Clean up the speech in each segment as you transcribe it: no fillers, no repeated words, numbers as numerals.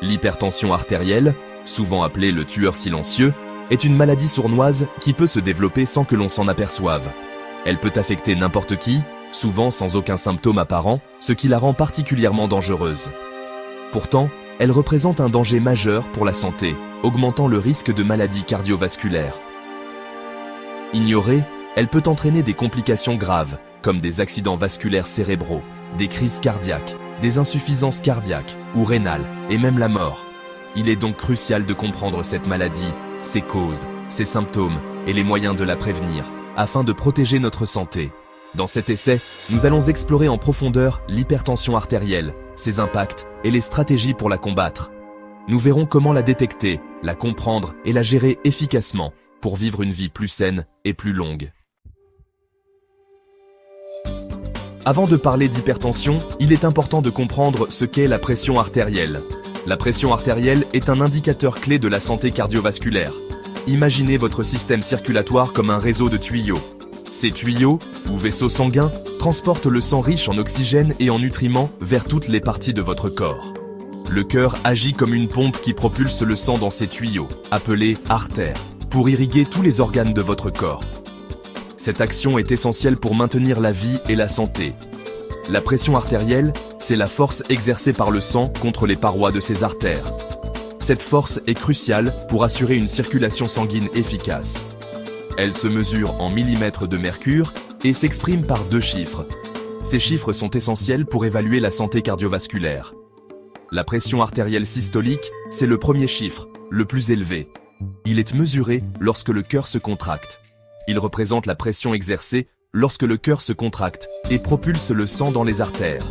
L'hypertension artérielle, souvent appelée le tueur silencieux, est une maladie sournoise qui peut se développer sans que l'on s'en aperçoive. Elle peut affecter n'importe qui, souvent sans aucun symptôme apparent, ce qui la rend particulièrement dangereuse. Pourtant, elle représente un danger majeur pour la santé, augmentant le risque de maladies cardiovasculaires. Ignorée, elle peut entraîner des complications graves, comme des accidents vasculaires cérébraux, des crises cardiaques, des insuffisances cardiaques ou rénales, et même la mort. Il est donc crucial de comprendre cette maladie, ses causes, ses symptômes et les moyens de la prévenir, afin de protéger notre santé. Dans cet essai, nous allons explorer en profondeur l'hypertension artérielle, ses impacts et les stratégies pour la combattre. Nous verrons comment la détecter, la comprendre et la gérer efficacement pour vivre une vie plus saine et plus longue. Avant de parler d'hypertension, il est important de comprendre ce qu'est la pression artérielle. La pression artérielle est un indicateur clé de la santé cardiovasculaire. Imaginez votre système circulatoire comme un réseau de tuyaux. Ces tuyaux, ou vaisseaux sanguins, transportent le sang riche en oxygène et en nutriments vers toutes les parties de votre corps. Le cœur agit comme une pompe qui propulse le sang dans ces tuyaux, appelés artères, pour irriguer tous les organes de votre corps. Cette action est essentielle pour maintenir la vie et la santé. La pression artérielle, c'est la force exercée par le sang contre les parois de ses artères. Cette force est cruciale pour assurer une circulation sanguine efficace. Elle se mesure en millimètres de mercure et s'exprime par 2 chiffres. Ces chiffres sont essentiels pour évaluer la santé cardiovasculaire. La pression artérielle systolique, c'est le premier chiffre, le plus élevé. Il est mesuré lorsque le cœur se contracte. Il représente la pression exercée lorsque le cœur se contracte et propulse le sang dans les artères.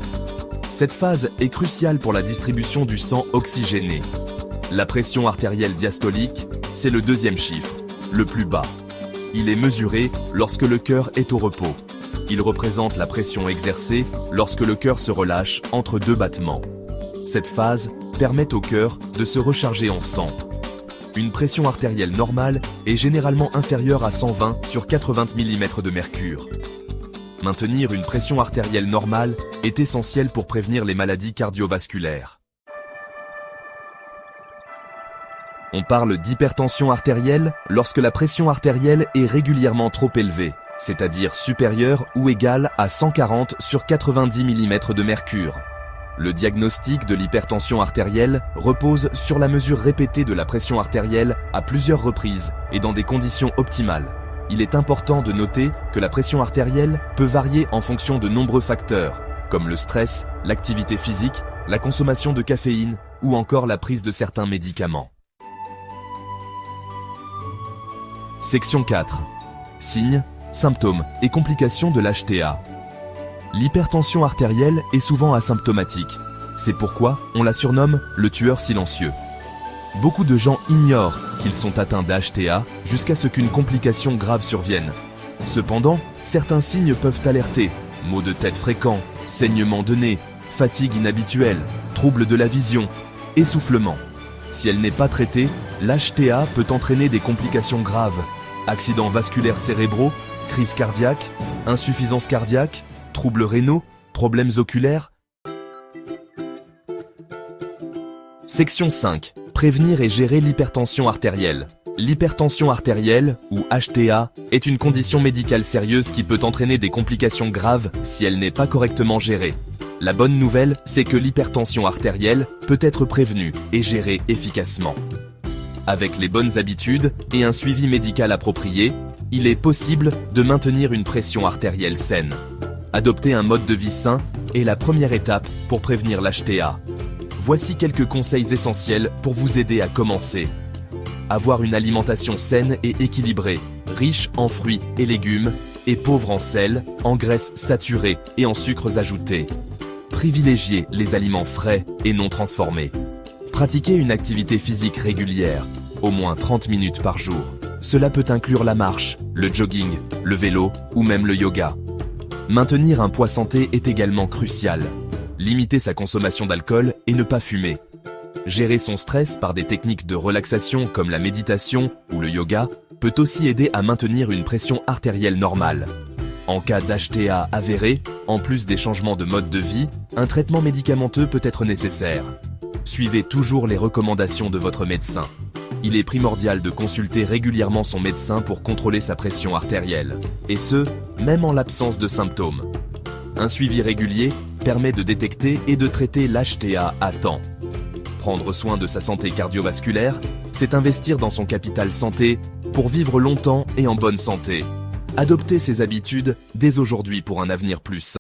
Cette phase est cruciale pour la distribution du sang oxygéné. La pression artérielle diastolique, c'est le deuxième chiffre, le plus bas. Il est mesuré lorsque le cœur est au repos. Il représente la pression exercée lorsque le cœur se relâche entre 2 battements. Cette phase permet au cœur de se recharger en sang. Une pression artérielle normale est généralement inférieure à 120 sur 80 mm de mercure. Maintenir une pression artérielle normale est essentiel pour prévenir les maladies cardiovasculaires. On parle d'hypertension artérielle lorsque la pression artérielle est régulièrement trop élevée, c'est-à-dire supérieure ou égale à 140 sur 90 mm de mercure. Le diagnostic de l'hypertension artérielle repose sur la mesure répétée de la pression artérielle à plusieurs reprises et dans des conditions optimales. Il est important de noter que la pression artérielle peut varier en fonction de nombreux facteurs, comme le stress, l'activité physique, la consommation de caféine ou encore la prise de certains médicaments. Section 4. Signes, symptômes et complications de l'HTA. L'hypertension artérielle est souvent asymptomatique. C'est pourquoi on la surnomme le tueur silencieux. Beaucoup de gens ignorent qu'ils sont atteints d'HTA jusqu'à ce qu'une complication grave survienne. Cependant, certains signes peuvent alerter. Maux de tête fréquents, saignement de nez, fatigue inhabituelle, troubles de la vision, essoufflement. Si elle n'est pas traitée, l'HTA peut entraîner des complications graves. Accidents vasculaires cérébraux, crise cardiaque, insuffisance cardiaque, troubles rénaux, problèmes oculaires. Section 5. Prévenir et gérer l'hypertension artérielle. L'hypertension artérielle, ou HTA, est une condition médicale sérieuse qui peut entraîner des complications graves si elle n'est pas correctement gérée. La bonne nouvelle, c'est que l'hypertension artérielle peut être prévenue et gérée efficacement. Avec les bonnes habitudes et un suivi médical approprié, il est possible de maintenir une pression artérielle saine. Adopter un mode de vie sain est la première étape pour prévenir l'HTA. Voici quelques conseils essentiels pour vous aider à commencer. Avoir une alimentation saine et équilibrée, riche en fruits et légumes, et pauvre en sel, en graisses saturées et en sucres ajoutés. Privilégier les aliments frais et non transformés. Pratiquer une activité physique régulière, au moins 30 minutes par jour. Cela peut inclure la marche, le jogging, le vélo ou même le yoga. Maintenir un poids santé est également crucial. Limiter sa consommation d'alcool et ne pas fumer. Gérer son stress par des techniques de relaxation comme la méditation ou le yoga peut aussi aider à maintenir une pression artérielle normale. En cas d'HTA avéré, en plus des changements de mode de vie, un traitement médicamenteux peut être nécessaire. Suivez toujours les recommandations de votre médecin. Il est primordial de consulter régulièrement son médecin pour contrôler sa pression artérielle, et ce, même en l'absence de symptômes. Un suivi régulier permet de détecter et de traiter l'HTA à temps. Prendre soin de sa santé cardiovasculaire, c'est investir dans son capital santé pour vivre longtemps et en bonne santé. Adoptez ces habitudes dès aujourd'hui pour un avenir plus sain.